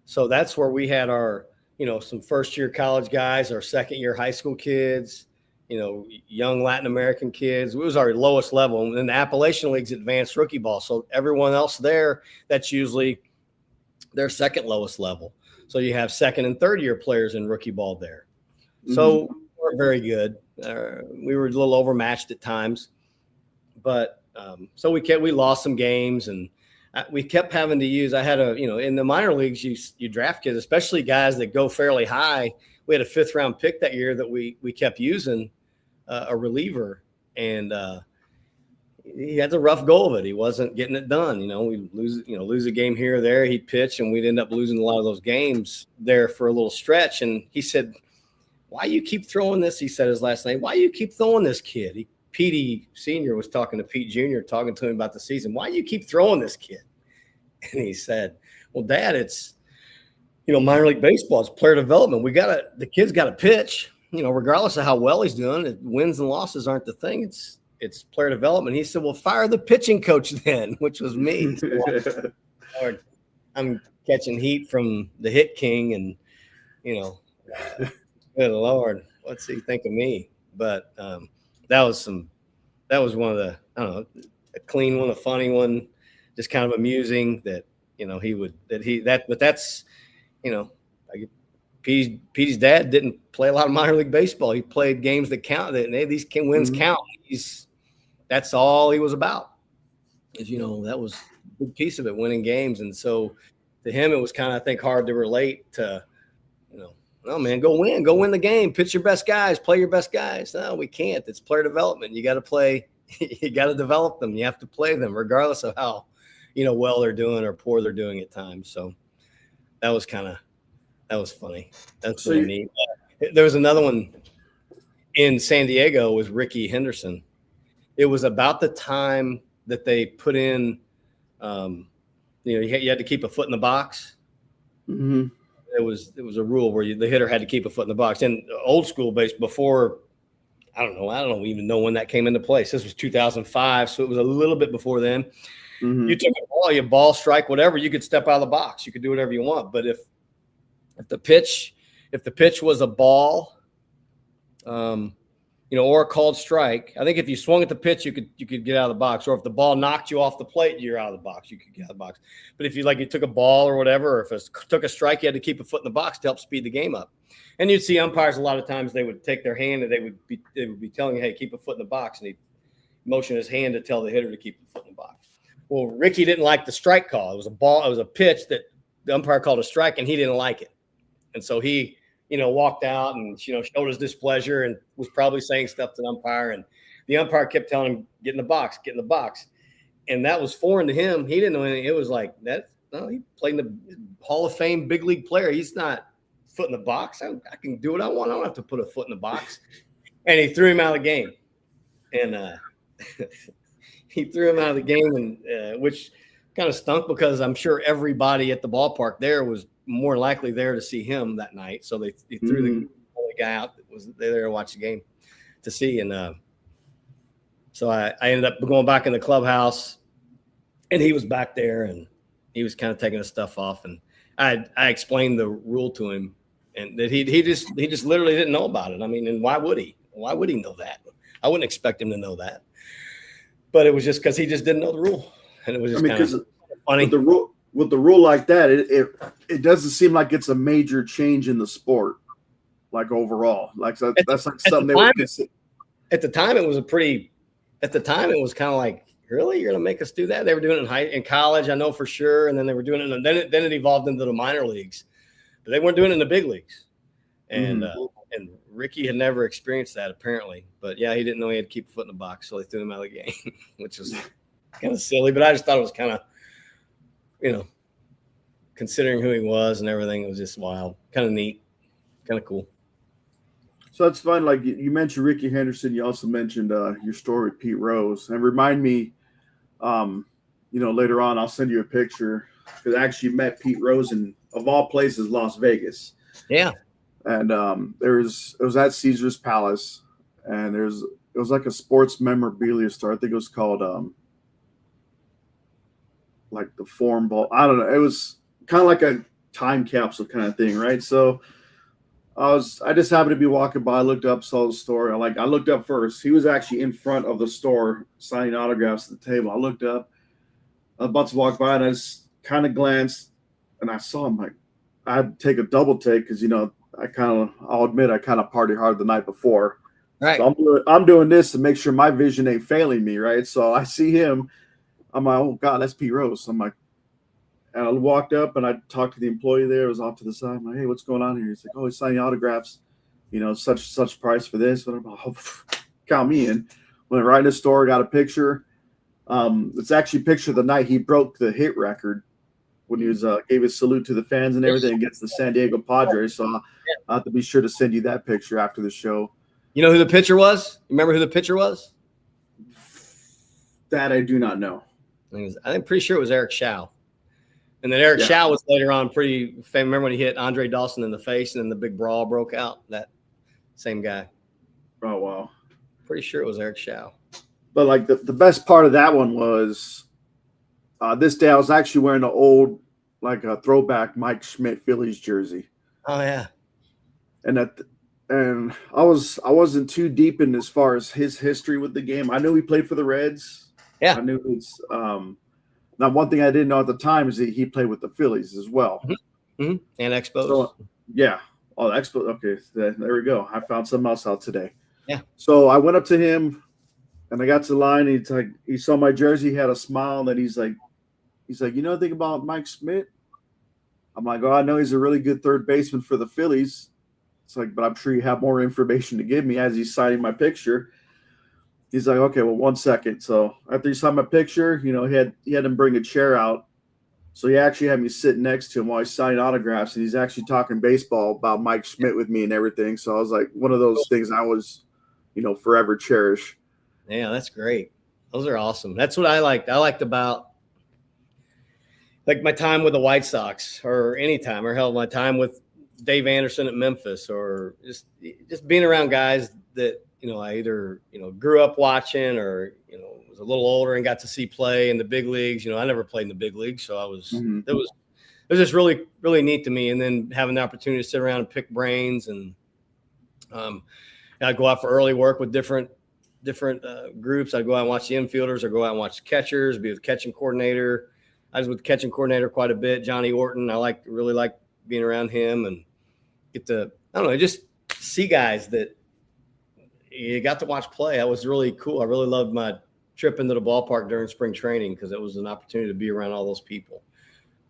So that's where we had our, some first-year college guys, our second-year high school kids, young Latin American kids. It was our lowest level. And then the Appalachian League's advanced rookie ball. So everyone else there, that's usually their second lowest level. So you have second and third year players in rookie ball there. So we weren't very good. We were a little overmatched at times, but so we lost some games, and we kept having to use. I had in the minor leagues, you draft kids, especially guys that go fairly high. We had a 5th round pick that year that we kept using, a reliever, and he had the rough go of it. He wasn't getting it done. We lose a game here or there. He'd pitch, and we'd end up losing a lot of those games there for a little stretch. And he said, "Why you keep throwing this?" He said his last name. "Why you keep throwing this kid?" Petey Sr. was talking to Pete Jr., talking to him about the season. "Why you keep throwing this kid?" And he said, "Well, Dad, it's, minor league baseball. It's player development. The kid's got to pitch, regardless of how well he's doing. Wins and losses aren't the thing. It's player development." He said, "Well, fire the pitching coach then," which was me. So I'm catching heat from the hit king, and, good Lord, what's he think of me? But that was one of the, I don't know, a clean one, a funny one, just kind of amusing that, but that's, like Petey's dad didn't play a lot of minor league baseball. He played games that count, that these wins count. That's all he was about. Is, that was a big piece of it, winning games. And so to him, it was kind of, I think, hard to relate to, "Oh man, go win the game, pitch your best guys, play your best guys." No, we can't. It's player development. You got to play, you got to develop them. You have to play them regardless of how, well they're doing or poor they're doing at times. So that was funny. That's really neat. There was another one in San Diego with Ricky Henderson. It was about the time that they put in, you had to keep a foot in the box.
Mm-hmm.
It was a rule where the hitter had to keep a foot in the box. And old school base, before, I don't even know when that came into place. This was 2005, so it was a little bit before then. Mm-hmm. You took a ball, you ball strike, whatever, you could step out of the box. You could do whatever you want. But if the pitch was a ball, or a called strike, I think if you swung at the pitch, you could get out of the box. Or if the ball knocked you off the plate, you're out of the box. You could get out of the box. But if you took a ball or whatever, or if it took a strike, you had to keep a foot in the box to help speed the game up. And you'd see umpires a lot of times, they would take their hand and they would be telling you, "Hey, keep a foot in the box," and he'd motion his hand to tell the hitter to keep the foot in the box. Well, Ricky didn't like the strike call. It was a ball. It was a pitch that the umpire called a strike, and he didn't like it. And so he, walked out and, showed his displeasure and was probably saying stuff to the umpire. And the umpire kept telling him, "Get in the box, get in the box." And that was foreign to him. He didn't know anything. It was like that. No, he played in the Hall of Fame big league player. He's not foot in the box. I can do what I want. I don't have to put a foot in the box. And he threw him out of the game. And he threw him out of the game, and which kind of stunk, because I'm sure everybody at the ballpark there was more likely there to see him that night. So they threw the only guy out that was there to watch the game to see. And so I ended up going back in the clubhouse, and he was back there, and he was kind of taking his stuff off. And I explained the rule to him, and that he just literally didn't know about it. I mean, and why would he? Why would he know that? I wouldn't expect him to know that. But it was just because he just didn't know the rule. And it was just kind of funny.
With the rule like that, it doesn't seem like it's a major change in the sport, like overall. Like that's like something they would consider.
At the time, it was kind of like, really, you're going to make us do that? They were doing it in college, I know for sure, and then they were doing it, and then it evolved into the minor leagues, but they weren't doing it in the big leagues. And and Ricky had never experienced that, apparently. But yeah, he didn't know he had to keep a foot in the box, so they threw him out of the game, which was kind of silly. But I just thought it was kind of, considering who he was and everything, it was just wild, kind of neat, kind of cool.
So that's fun. Like you mentioned Ricky Henderson, you also mentioned your story with Pete Rose. And remind me, later on, I'll send you a picture because I actually met Pete Rose in, of all places, Las Vegas.
Yeah.
And it was at Caesar's Palace, and it was like a sports memorabilia store. I think it was called like the Forum Ball. I don't know. It was kind of like a time capsule kind of thing, right? So I just happened to be walking by, looked up, saw the store. I looked up first. He was actually in front of the store signing autographs at the table. I looked up, about to walk by, and I just kind of glanced, and I saw him. Like, I'd take a double take because I'll admit I kind of partied hard the night before.
Right.
So I'm doing this to make sure my vision ain't failing me, right? So I see him. I'm like, oh God, that's Pete Rose. I'm like, and I walked up and I talked to the employee there. It was off to the side. I'm like, hey, what's going on here? He's like, oh, he's signing autographs. Such price for this. But I'm like, oh, count me in. Went right in the store, got a picture. It's actually a picture of the night he broke the hit record when he was gave his salute to the fans and everything against the San Diego Padres. So I'll have to be sure to send you that picture after the show.
You know who the pitcher was? You remember who the pitcher was?
That I do not know.
I'm pretty sure it was Eric Schau. And then Eric Schau was later on pretty famous. Remember when he hit Andre Dawson in the face and then the big brawl broke out? That same guy.
Oh, wow.
Pretty sure it was Eric Schau.
But like the best part of that one was this day I was actually wearing an old, like a throwback Mike Schmidt Phillies jersey.
Oh, yeah.
And I wasn't too deep in as far as his history with the game. I knew he played for the Reds.
Yeah.
I knew it's now one thing I didn't know at the time is that he played with the Phillies as well.
Mm-hmm. Mm-hmm. And Expos.
So, yeah. Oh, Expos. Okay. There we go. I found something else out today.
Yeah.
So I went up to him and I got to the line. And he saw my jersey, he had a smile, and then he's like, you know anything about Mike Schmidt? I'm like, oh, I know he's a really good third baseman for the Phillies. It's like, but I'm sure you have more information to give me. As he's signing my picture, he's like, okay, well, 1 second. So after he signed my picture, he had him bring a chair out. So he actually had me sit next to him while he's signing autographs, and he's actually talking baseball about Mike Schmidt with me and everything. So I was like, one of those things I was, forever cherish.
Yeah, that's great. Those are awesome. That's what I liked. I liked about like my time with the White Sox, or any time, or hell, my time with Dave Anderson at Memphis, or just being around guys that, I either, grew up watching or, was a little older and got to see play in the big leagues. I never played in the big leagues. So it was just really, really neat to me. And then having the opportunity to sit around and pick brains, and I'd go out for early work with different groups. I'd go out and watch the infielders, or go out and watch the catchers, be with the catching coordinator. I was with the catching coordinator quite a bit, Johnny Orton. I really like being around him and get to, I don't know, just see guys that you got to watch play. That was really cool. I really loved my trip into the ballpark during spring training because it was an opportunity to be around all those people.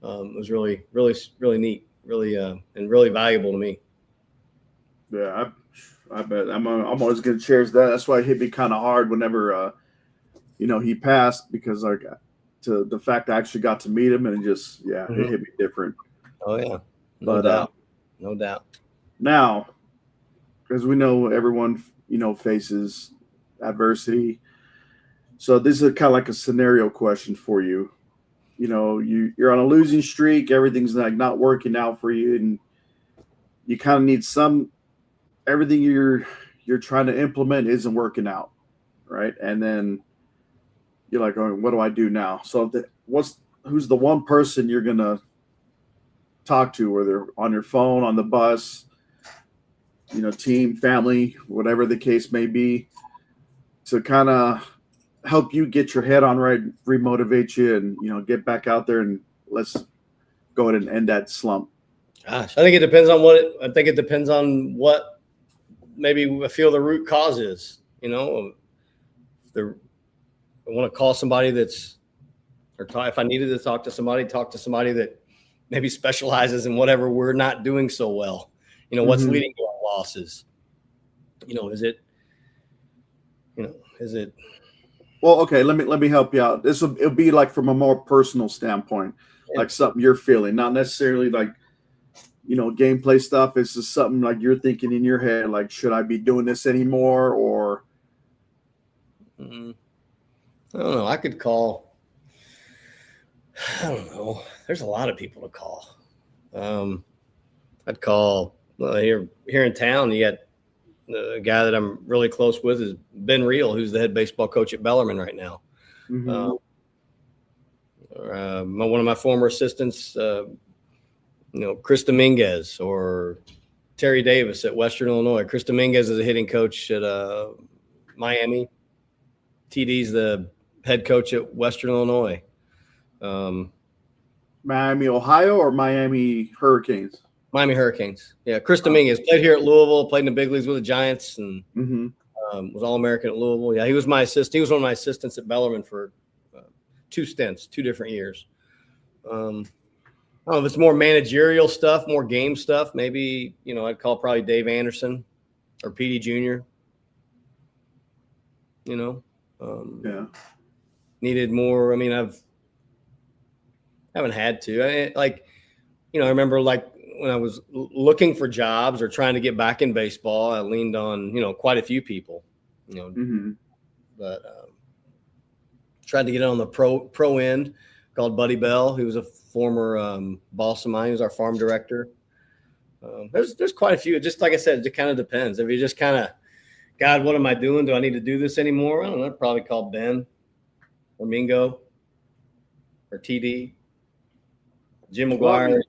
It was really, really, really neat, really, and really valuable to me.
Yeah, I bet. I'm always going to cherish that. That's why it hit me kind of hard whenever, he passed, because to the fact I actually got to meet him, and it just, it hit me different.
Oh yeah, no doubt.
Now, as we know, everyone faces adversity. So this is kind of like a scenario question for you. You're on a losing streak. Everything's like not working out for you, and you kind of need everything you're trying to implement isn't working out, right? And then you're like, oh, what do I do now? So who's the one person you're gonna talk to, whether on your phone, on the bus, team, family, whatever the case may be, to kind of help you get your head on right, remotivate you, and get back out there and let's go ahead and end that slump?
Gosh, I think it depends on what maybe I feel the root cause is. I want to call somebody if I needed to talk to somebody that maybe specializes in whatever we're not doing so well. What's leading to our losses? Is it?
Well, okay, let me help you out. It'll be like from a more personal standpoint, like something you're feeling, not necessarily like, gameplay stuff. It's just something like you're thinking in your head, like, should I be doing this anymore? Or
I don't know. I could call. I don't know. There's a lot of people to call. I'd call here in town. You got the guy that I'm really close with is Ben Reel, who's the head baseball coach at Bellarmine right now.
Mm-hmm.
One of my former assistants, Chris Dominguez or Terry Davis at Western Illinois. Chris Dominguez is a hitting coach at Miami. TD's the head coach at Western Illinois.
Miami, Ohio, or Miami Hurricanes?
Miami Hurricanes. Yeah, Chris Dominguez played here at Louisville, played in the big leagues with the Giants, and was All-American at Louisville. Yeah, he was my assistant. He was one of my assistants at Bellarmine for 2 stints, 2 different years. I don't know if it's more managerial stuff, more game stuff. Maybe, I'd call probably Dave Anderson or PD Jr. Needed more. I mean, haven't had to. I remember when I was looking for jobs or trying to get back in baseball, I leaned on, quite a few people, but tried to get on the pro end. Called Buddy Bell, who was a former boss of mine. He was our farm director. There's quite a few. Just like I said, it kind of depends. If you just kind of, God, what am I doing? Do I need to do this anymore? I don't know. I'd probably call Ben or Mingo or TD, Jim McGuire,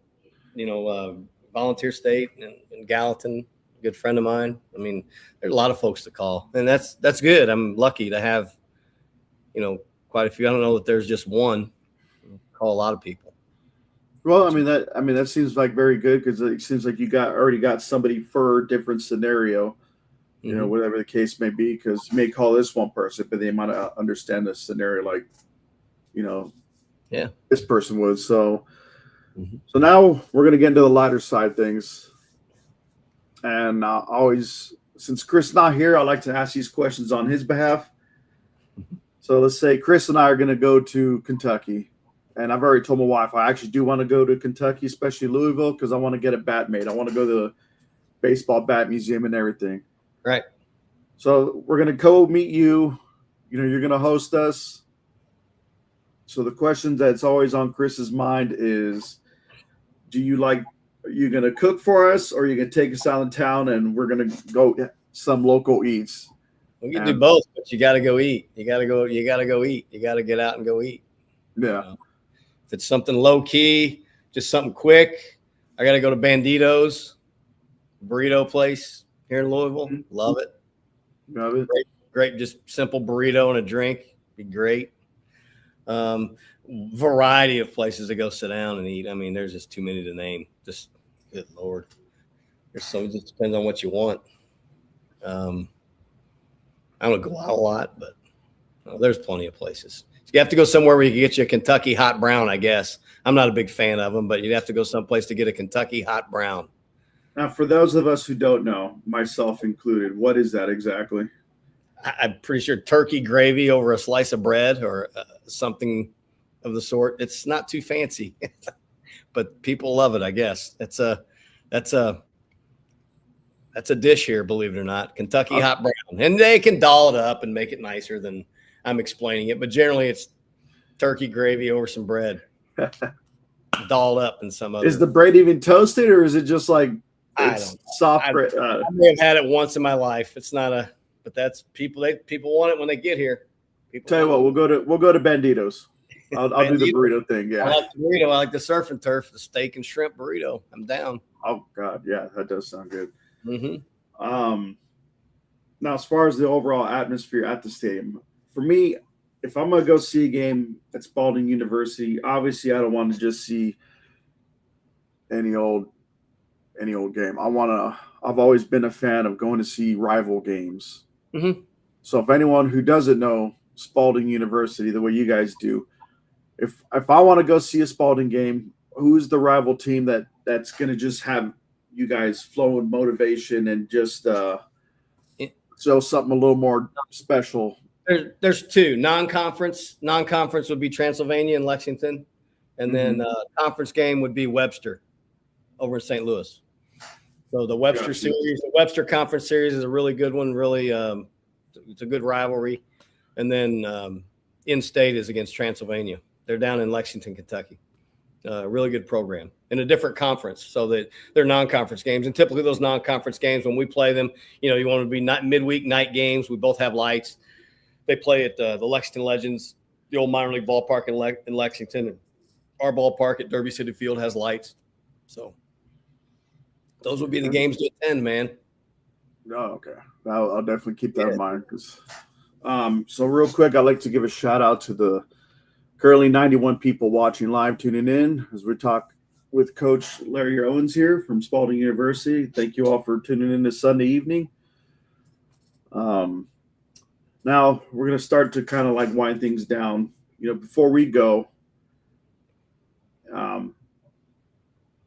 Volunteer State and Gallatin, a good friend of mine. I mean, there's a lot of folks to call, and that's good. I'm lucky to have, quite a few. I don't know that there's just one. Call a lot of people.
Well, that seems like very good because it seems like you already got somebody for a different scenario, whatever the case may be. Because you may call this one person, but they might not understand the scenario like, this person was. So, so now we're gonna get into the lighter side of things, and always, since Chris is not here, I like to ask these questions on his behalf. So let's say Chris and I are gonna go to Kentucky. And I've already told my wife I actually do want to go to Kentucky, especially Louisville, because I want to get a bat made. I want to go to the baseball bat museum and everything.
Right.
So we're going to go meet you. You're going to host us. So the question that's always on Chris's mind is, are you going to cook for us, or are you going to take us out of town and we're going to go get some local eats?
We can do both, but you got to go eat. You got to go eat. You got to get out and go eat.
Yeah.
If it's something low key, just something quick, I got to go to Bandito's burrito place here in Louisville. Love it.
Love it.
Great. Just simple burrito and a drink. Be great. Variety of places to go sit down and eat. I mean, there's just too many to name. Just good Lord. It just depends on what you want. I don't go out a lot, but there's plenty of places. You have to go somewhere where you can get you a Kentucky hot brown, I guess. I'm not a big fan of them, but you'd have to go someplace to get a Kentucky hot brown.
Now, for those of us who don't know, myself included, what is that exactly?
I'm pretty sure turkey gravy over a slice of bread or something of the sort. It's not too fancy, but people love it, I guess. That's a dish here, believe it or not. Kentucky hot brown. And they can doll it up and make it nicer than I'm explaining it, but generally it's turkey gravy over some bread, dolled up in some other.
Is the bread even toasted, or is it just like soft bread?
I may have had it once in my life. It's not but that's people want it when they get here.
Tell you what, we'll go to Bandito's. I'll do the burrito thing. Yeah,
I like the burrito. I like the surf and turf, the steak and shrimp burrito. I'm down.
Oh God, yeah, that does sound good.
Mm-hmm.
Now, as far as the overall atmosphere at the stadium. For me, if I'm going to go see a game at Spalding University, obviously I don't want to just see any old game. I've always been a fan of going to see rival games.
Mm-hmm.
So if anyone who doesn't know Spalding University the way you guys do, if I want to go see a Spalding game, who's the rival team that's going to just have you guys flowing motivation and just show something a little more special?
There's 2 non-conference. Non-conference would be Transylvania and Lexington, and then conference game would be Webster over in St. Louis. So the Webster series, the Webster Conference Series is a really good one. Really, it's a good rivalry. And then in-state is against Transylvania. They're down in Lexington, Kentucky. Really good program in a different conference, so that they're non-conference games. And typically those non-conference games, when we play them, you want to be not midweek night games. We both have lights. They play at the Lexington Legends, the old minor league ballpark in Lexington. And our ballpark at Derby City Field has lights. So those would be the games to attend, man.
Oh, okay. I'll definitely keep that in mind. So real quick, I'd like to give a shout out to the currently 91 people watching live, tuning in as we talk with Coach Larry Owens here from Spalding University. Thank you all for tuning in this Sunday evening. Now we're going to start to kind of like wind things down. Before we go,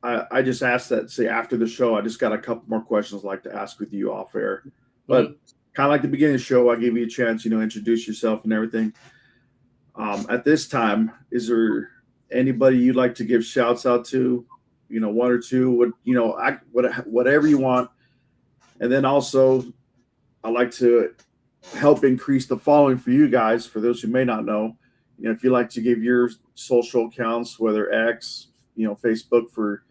I just asked that, say, after the show, I just got a couple more questions I'd like to ask with you off air. But kind of like the beginning of the show, I gave you a chance, introduce yourself and everything. At this time, is there anybody you'd like to give shouts out to? One or two, whatever you want. And then also, I'd like to help increase the following for you guys. For those who may not know, if you'd like to give your social accounts, whether X, Facebook for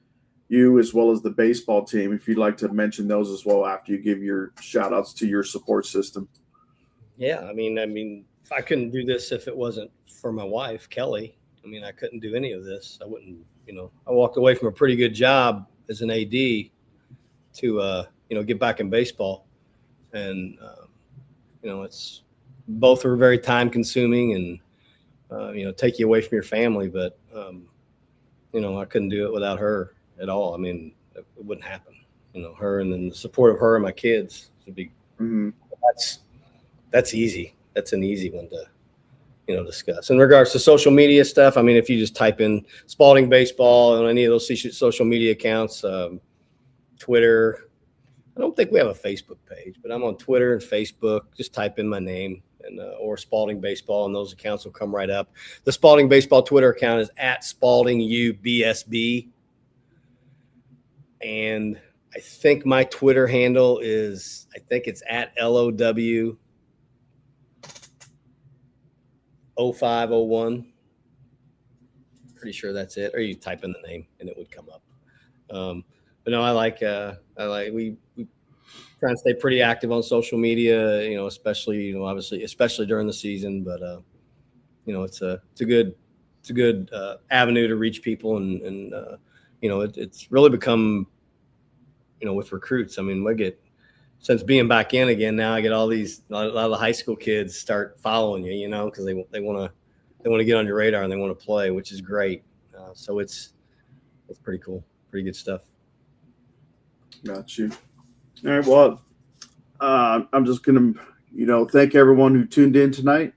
you as well as the baseball team, if you'd like to mention those as well after you give your shout outs to your support system.
Yeah, I mean, if I couldn't do this if it wasn't for my wife, Kelly, I couldn't do any of this. I wouldn't, I walked away from a pretty good job as an AD to, get back in baseball. And, it's both are very time consuming and, take you away from your family. But, I couldn't do it without her at all. It wouldn't happen, her, and then the support of her and my kids would be, that's easy. That's an easy one to, discuss. In regards to social media stuff, if you just type in Spalding Baseball on any of those social media accounts, Twitter, I don't think we have a Facebook page, but I'm on Twitter and Facebook. Just type in my name and or Spalding Baseball, and those accounts will come right up. The Spalding Baseball Twitter account is at SpaldingUBSB. And I think my Twitter handle is, it's at LOW0501. Pretty sure that's it. Or you type in the name and it would come up. But no, we try and stay pretty active on social media, especially, obviously, especially during the season. But, it's a good avenue to reach people. And it's really become, with recruits. Since being back in again, now I get a lot of the high school kids start following you, because they want to get on your radar and they want to play, which is great. So it's pretty cool, pretty good stuff.
Got you. All right. Well, I'm just going to, thank everyone who tuned in tonight.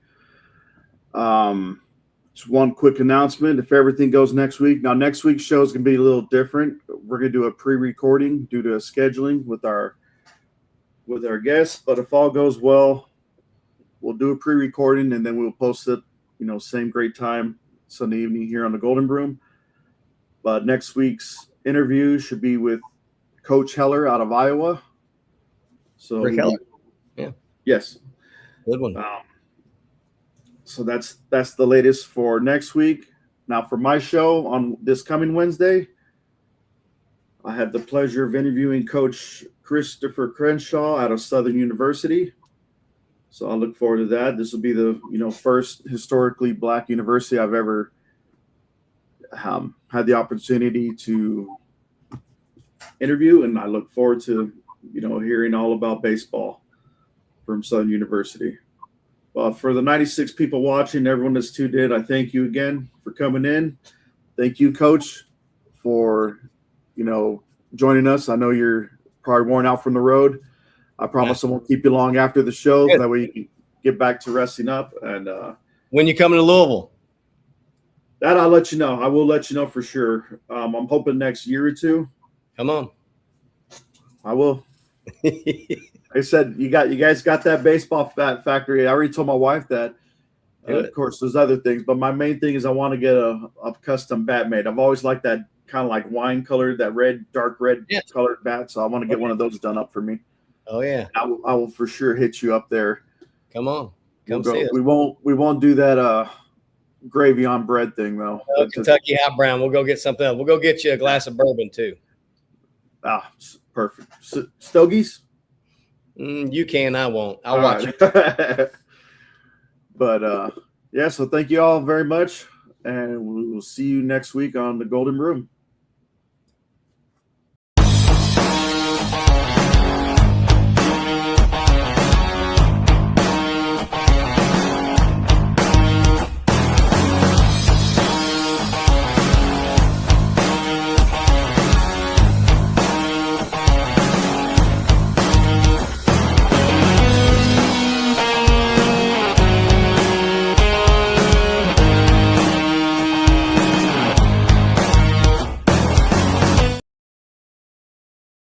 Just one quick announcement. If everything goes next week, now next week's show is going to be a little different. We're going to do a pre-recording due to scheduling with our guests. But if all goes well, we'll do a pre-recording and then we'll post it, same great time Sunday evening here on the Golden Broom. But next week's interview should be with Coach Heller out of Iowa. So
Rick Heller. Yeah.
Yes.
Good one.
So that's the latest for next week. Now for my show on this coming Wednesday, I had the pleasure of interviewing Coach Christopher Crenshaw out of Southern University. So I look forward to that. This will be the first historically Black university I've ever had the opportunity to interview, and I look forward to hearing all about baseball from Southern University. Well, for the 96 people watching, everyone that's tuned in, I thank you again for coming in. Thank you, Coach, for joining us. I know you're probably worn out from the road. I promise I won't keep you long after the show. That way you can get back to resting up. And
when you coming to Louisville?
That I'll let you know. I will let you know for sure. I'm hoping next year or two.
Come on.
I will. I said you guys got that baseball factory. I already told my wife that. Of course, there's other things, but my main thing is I want to get a custom bat made. I've always liked that kind of like wine colored, that dark red colored bat. So I want to get one of those done up for me.
Oh yeah,
I will for sure hit you up there.
Come on, come see it.
We won't do that. gravy on bread thing, though.
No, Kentucky hot brown. We'll go get something else. We'll go get you a glass of bourbon too.
Perfect. Stogies?
You can. I won't. I'll watch you.
But yeah, so thank you all very much, and we will see you next week on the Golden Broom.